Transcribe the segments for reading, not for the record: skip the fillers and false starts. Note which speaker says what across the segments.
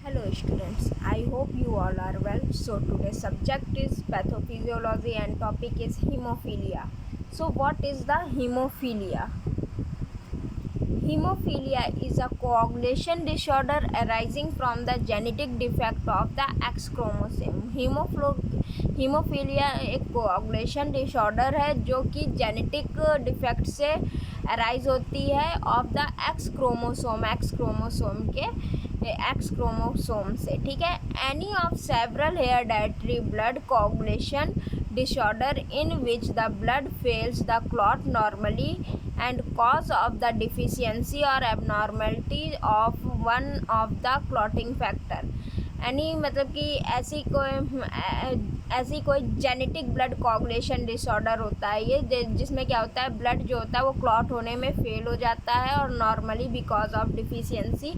Speaker 1: Hello students, I hope you all are well. So today's subject is pathophysiology and topic is hemophilia. So what is the hemophilia? Hemophilia is a coagulation disorder arising from the genetic defect of the X chromosome. Haemophilia एक coagulation disorder है जो कि genetic defect से arise होती है of the x chromosome से, ठीक है। Any of several hereditary blood coagulation disorder in which the blood fails the clot normally and cause of the deficiency or abnormality of one of the clotting factor। यानी मतलब कि ऐसी कोई genetic blood coagulation disorder होता है ये, जिसमें क्या होता है, ब्लड जो होता है वो क्लॉट होने में फेल हो जाता है और नॉर्मली बिकॉज ऑफ डिफिशियंसी,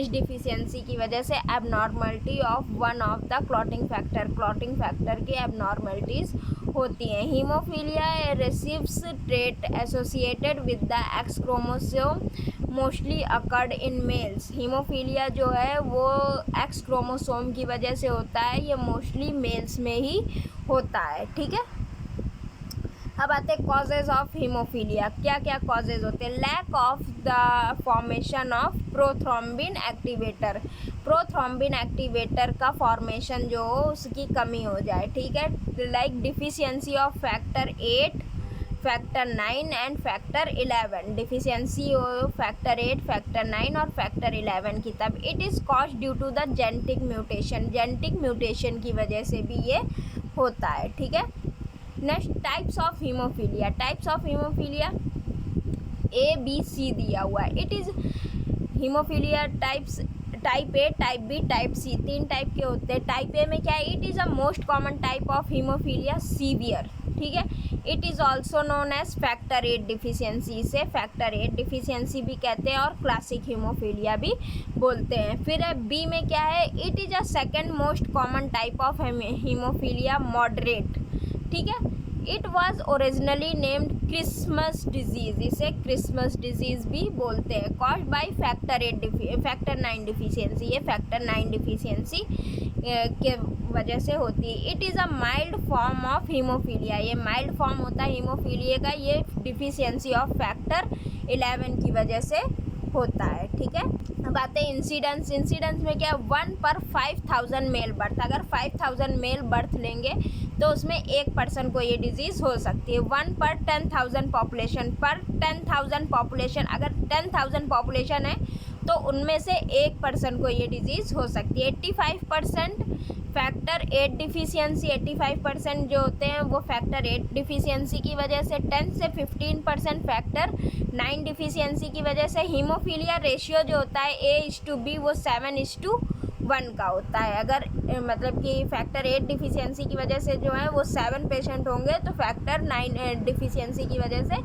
Speaker 1: इस डिफिशियंसी की वजह से abnormality of one of the clotting factor की एबनॉर्मलिटीज़ होती हैं। Haemophilia receives trait associated with the x chromosome mostly occurred in males. Haemophilia जो है वो एक्स क्रोमोसोम की वजह से होता है, ये मोस्टली मेल्स में ही होता है, ठीक है। अब आते हैं कॉजेज़ ऑफ हीमोफीलिया। क्या क्या कॉजेज़ होते हैं? Lack of the formation of prothrombin activator का फॉर्मेशन जो हो उसकी कमी हो जाए, ठीक है। Like deficiency of factor 8, factor 9 and factor 11। Deficiency हो फैक्टर 8, फैक्टर 9 और फैक्टर 11 की, तब it is caused due to the genetic mutation की वजह से भी ये होता है, ठीक है। Next types of hemophilia ABC दिया हुआ है। It is haemophilia types type A, type B, type C, 3 type के होते हैं। टाइप ए में क्या है? It is a most common type of hemophilia severe, ठीक है। It is also known as factor 8 deficiency, इसे फैक्टर 8 डिफिशियंसी भी कहते हैं और क्लासिक हीमोफीलिया भी बोलते हैं। फिर बी में क्या है? It is a second most common type of haemophilia moderate, ठीक है। It was originally named Christmas disease, इसे क्रिसमस डिजीज़ भी बोलते हैं। कॉज्ड बाई फैक्टर 9 डिफिशियंसी, ये फैक्टर 9 डिफिशियंसी के वजह से होती है। It is a mild form of haemophilia, ये माइल्ड फॉर्म होता है हीमोफीलिया का, ये डिफिशियंसी ऑफ फैक्टर 11 की वजह से होता है, ठीक है। अब आते हैं इंसिडेंस में क्या है? 1 पर 5000 मेल बर्थ, अगर 5000 मेल बर्थ लेंगे तो उसमें एक पर्सन को ये डिजीज़ हो सकती है। 1 पर 10,000 पॉपुलेशन, अगर 10,000 पॉपुलेशन है तो उनमें से एक पर्सन को ये डिजीज़ हो सकती है। 85% फैक्टर 8 डिफिशियंसी, 85% जो होते हैं वो फैक्टर 8 डिफिशियंसी की वजह से, 10 से 15% फैक्टर 9 डिफिशियंसी की वजह से। हीमोफीलिया रेशियो जो होता है A:B वो 7:1 का होता है। अगर मतलब कि फैक्टर 8 डिफिशियंसी की वजह से जो है वो 7 पेशेंट होंगे तो फैक्टर 9 डिफिशियंसी की वजह से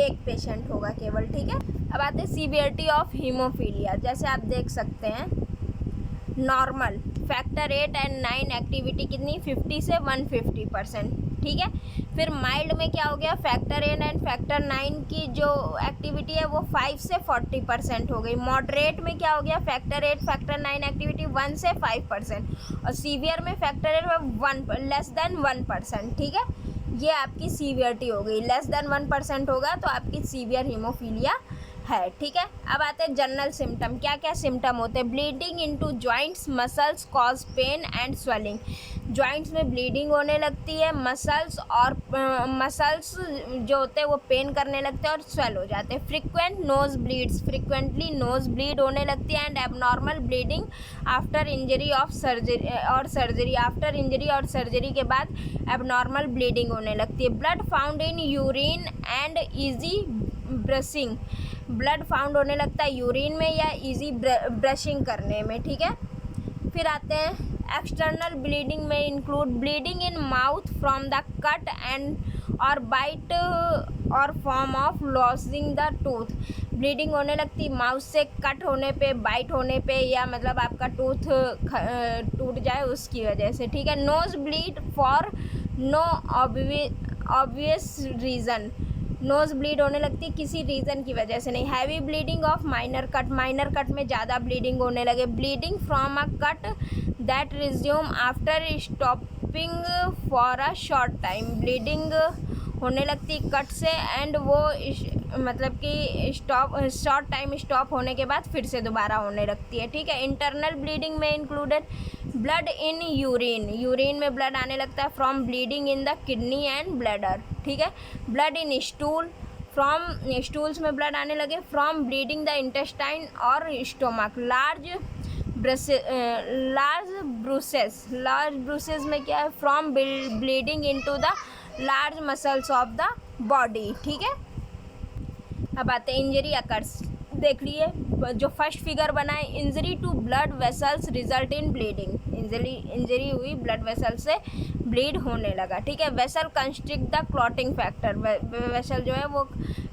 Speaker 1: 1 पेशेंट होगा केवल, ठीक है। अब आते हैं सीवियरिटी ऑफ हीमोफीलिया। जैसे आप देख सकते हैं, नॉर्मल फैक्टर 8 एंड 9 एक्टिविटी कितनी? 50 से 150%, ठीक है। फिर माइल्ड में क्या हो गया? फैक्टर 8 एंड फैक्टर 9 की जो एक्टिविटी है वो 5 से 40% हो गई। मॉडरेट में क्या हो गया? फैक्टर 8 फैक्टर 9 एक्टिविटी 1 से 5%, और सीवियर में फैक्टर 8 लेस देन 1%, ठीक है। ये आपकी सीवियरिटी हो गई, लेस देन 1% होगा तो आपकी सीवियर हीमोफीलिया है, ठीक है। अब आते हैं जनरल सिम्टम। क्या क्या सिम्टम होते हैं? Bleeding into joints, muscles cause pain and swelling. Joints में ब्लीडिंग होने लगती है, मसल्स जो होते हैं वो पेन करने लगते हैं और स्वेल हो जाते हैं। फ्रिक्वेंटली नोज ब्लीड होने लगती है and abnormal bleeding after injury और सर्जरी के बाद एबनॉर्मल ब्लीडिंग होने लगती है। Blood found in urine and easy brushing, blood found होने लगता है यूरिन में या इजी ब्रशिंग करने में, ठीक है। फिर आते हैं एक्सटर्नल ब्लीडिंग में include bleeding in mouth from the cut and और बाइट और form of losing the tooth. Bleeding होने लगती है माउथ से कट होने पे, बाइट होने पे, या मतलब आपका टूथ टूट जाए उसकी वजह से, ठीक है। Nose bleed for no obvious reason, nose bleed होने लगती है किसी रीज़न की वजह से नहीं। Heavy bleeding of minor cut, minor cut में ज़्यादा ब्लीडिंग होने लगे। Bleeding from a cut that resume after stopping for a short time, bleeding होने लगती कट से एंड वो मतलब कि शॉर्ट टाइम स्टॉप होने के बाद फिर से दोबारा होने लगती है, ठीक है। इंटरनल ब्लीडिंग में included blood in urine, urine में ब्लड आने लगता है from bleeding in the kidney and bladder, ठीक है। Blood in stool, from stools में ब्लड आने लगे फ्रॉम ब्लीडिंग द इंटेस्टाइन और स्टोमक। लार्ज ब्रूसेस में क्या है, from bleeding into the large muscles of the body, ठीक है। अब आते हैं इंजरी अकर्स, देख लिए जो फर्स्ट फिगर बना है, injury to blood vessels result in bleeding, injury हुई ब्लड वेसल से ब्लीड होने लगा, ठीक है। Vessel constrict the clotting factor, vessel जो है वो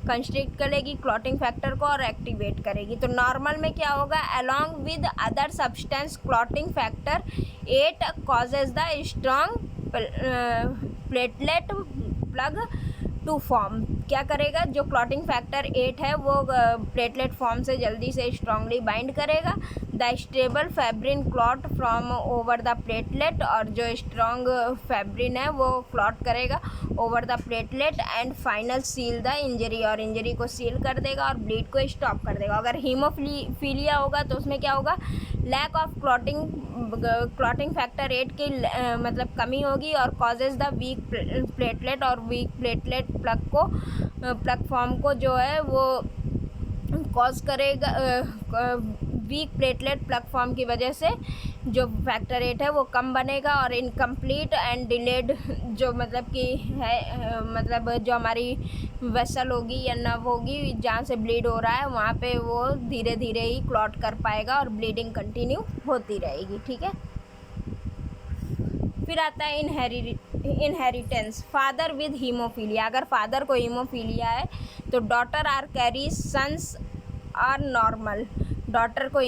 Speaker 1: कंस्ट्रिक्ट करेगी क्लॉटिंग फैक्टर को और एक्टिवेट करेगी। तो नॉर्मल में क्या होगा, along with other substance clotting factor 8 causes the strong platelet plug to form, क्या करेगा, जो क्लॉटिंग फैक्टर 8 है वो प्लेटलेट फॉर्म से जल्दी से स्ट्रांगली बाइंड करेगा। The stable fibrin clot from over the platelet, और जो स्ट्रॉन्ग फैब्रिन है वो क्लॉट करेगा over the platelet and final seal the injury, और इंजरी को सील कर देगा और ब्लीड को स्टॉप कर देगा। अगर हीमोफीलिया होगा तो उसमें क्या होगा, लैक ऑफ क्लॉटिंग फैक्टर 8 की मतलब कमी होगी और कॉजेज द वीक प्लेटलेट, और वीक प्लेटलेट प्लग फॉर्म को जो है वो कॉज करेगा, वीक प्लेटलेट प्लग फॉर्म की वजह से जो फैक्टर 8 है वो कम बनेगा, और इनकम्प्लीट एंड डिलेड जो मतलब कि है मतलब जो हमारी वेसल होगी या नर्व होगी जहाँ से ब्लीड हो रहा है वहाँ पे वो धीरे धीरे ही क्लॉट कर पाएगा और ब्लीडिंग कंटिन्यू होती रहेगी, ठीक है। फिर आता है इनहेरिटेंस, फादर विद हीमोफीलिया, अगर फादर को हीमोफीलिया है तो daughter are carry sons are normal, daughter को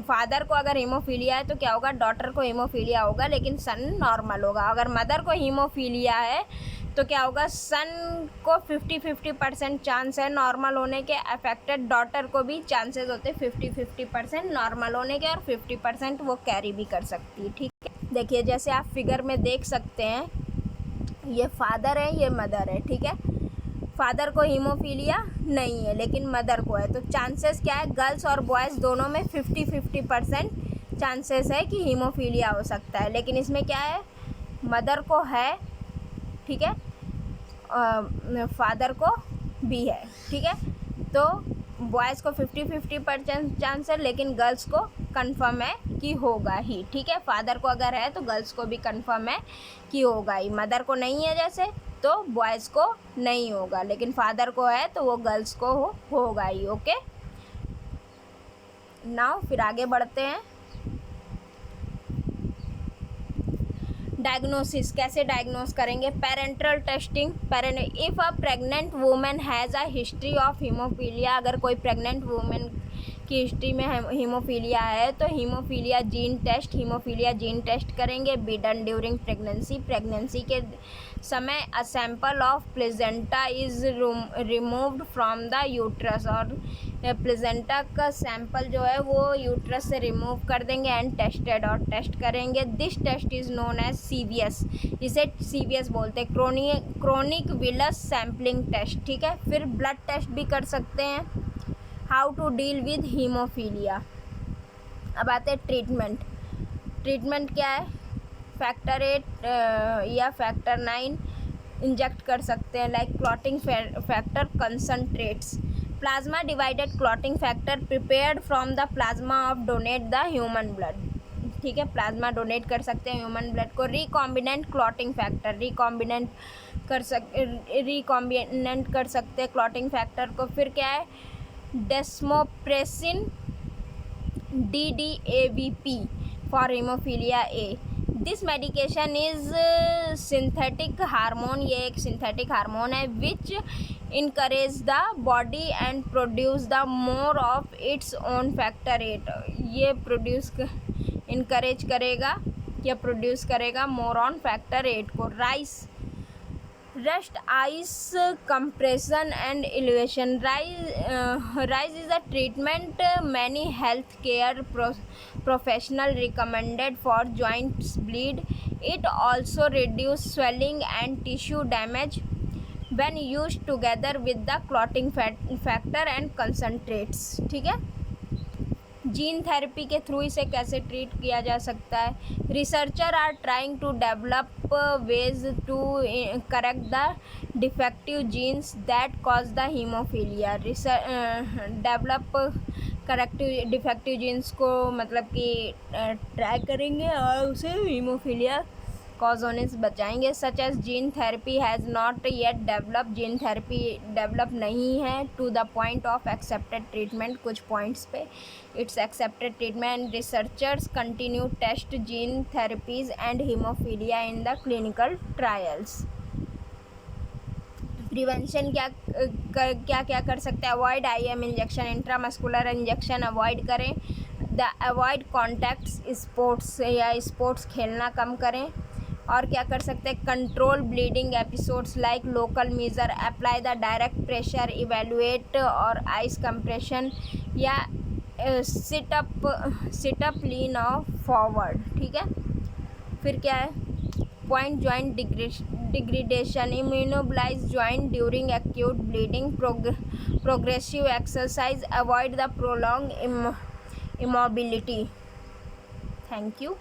Speaker 1: फादर को अगर हीमोफीलिया है तो क्या होगा, डॉटर को हीमोफीलिया होगा लेकिन सन नॉर्मल होगा। अगर मदर को हीमोफीलिया है तो क्या होगा, सन को 50-50% चांस है नॉर्मल होने के, अफेक्टेड डॉटर को भी चांसेस होते हैं 50-50% नॉर्मल होने के, और 50% वो कैरी भी कर सकती है, ठीक है। देखिए जैसे आप फिगर में देख सकते हैं, ये फादर है ये मदर है, ठीक है। फादर को हीमोफीलिया नहीं है लेकिन मदर को है, तो चांसेस क्या है, गर्ल्स और बॉयज़ दोनों में 50-50% चांसेस है कि हीमोफीलिया हो सकता है, लेकिन इसमें क्या है, मदर को है, ठीक है, फादर को भी है, ठीक है। तो बॉयज़ को 50-50% चांस है लेकिन गर्ल्स को कंफर्म है कि होगा ही, ठीक है। फादर को अगर है तो गर्ल्स को भी कंफर्म है कि होगा ही, मदर को नहीं है जैसे तो बॉयज़ को नहीं होगा, लेकिन फादर को है तो वो गर्ल्स को होगा ही, ओके। नाउ फिर आगे बढ़ते हैं। डायग्नोसिस, कैसे डायग्नोस करेंगे, parental testing, if a pregnant women has a history of hemophilia, अगर कोई प्रेग्नेंट वुमेन की हिस्ट्री में हीमोफीलिया है तो हीमोफीलिया जीन टेस्ट करेंगे। बी डन ड्यूरिंग प्रेगनेंसी के समय a sample of placenta is removed from the uterus, और प्लेजेंटा का सैंपल जो है वो यूट्रस से रिमूव कर देंगे एंड टेस्टेड, और टेस्ट करेंगे। This test is known as CVS, इसे CVS बोलते हैं, क्रोनिक विलस सैम्पलिंग टेस्ट, ठीक है। फिर ब्लड टेस्ट भी कर सकते हैं। How to deal with hemophilia. अब आते हैं ट्रीटमेंट क्या है, फैक्टर 8 या फैक्टर 9 इंजेक्ट कर सकते हैं, like clotting factor concentrates, plasma divided clotting factor prepared from the plasma of donate the human blood, ठीक है, प्लाज्मा डोनेट कर सकते हैं ह्यूमन ब्लड को। रिकॉम्बिनेंट क्लॉटिंग फैक्टर, रिकॉम्बिनेंट कर सकते हैं क्लॉटिंग फैक्टर को। फिर क्या है, desmopressin DDAVP for haemophilia A, this medication is synthetic hormone, ये एक सिंथेटिक हार्मोन है which encourage the body and produce the more of its own factor 8, ये इनकरेज करेगा या प्रोड्यूस करेगा मोर ऑन फैक्टर 8 को। Rest, ice compression and elevation. Rise is a treatment many healthcare professional recommended for joints bleed. It also reduces swelling and tissue damage when used together with the clotting factor and concentrates. ठीक है, gene therapy के through इसे कैसे treat किया जा सकता है. Researcher are trying to develop ways to correct the defective genes that cause the hemophilia. Develop corrective defective genes को मतलब कि ट्राई करेंगे और उसे हीमोफीलिया कॉज होने से बचाएंगे. Such as gene therapy has not yet develop. Gene therapy develop नहीं है to the point of accepted treatment. कुछ पॉइंट्स पे it's accepted treatment. Researchers continue test gene therapies and hemophilia in the clinical trials. Prevention क्या कर सकते हैं. Avoid IM injection, intramuscular injection avoid करें. Avoid contacts sports या sports खेलना कम करें. और क्या कर सकते हैं. Control bleeding episodes like local measure. Apply the direct pressure. Evaluate और आइस कंप्रेशन या सिटअप लीन ऑफ फॉरवर्ड. ठीक है, फिर क्या है. Point joint degradation. Immobilise joint during acute bleeding. Progressive exercise. Avoid the prolong immobility. Thank you.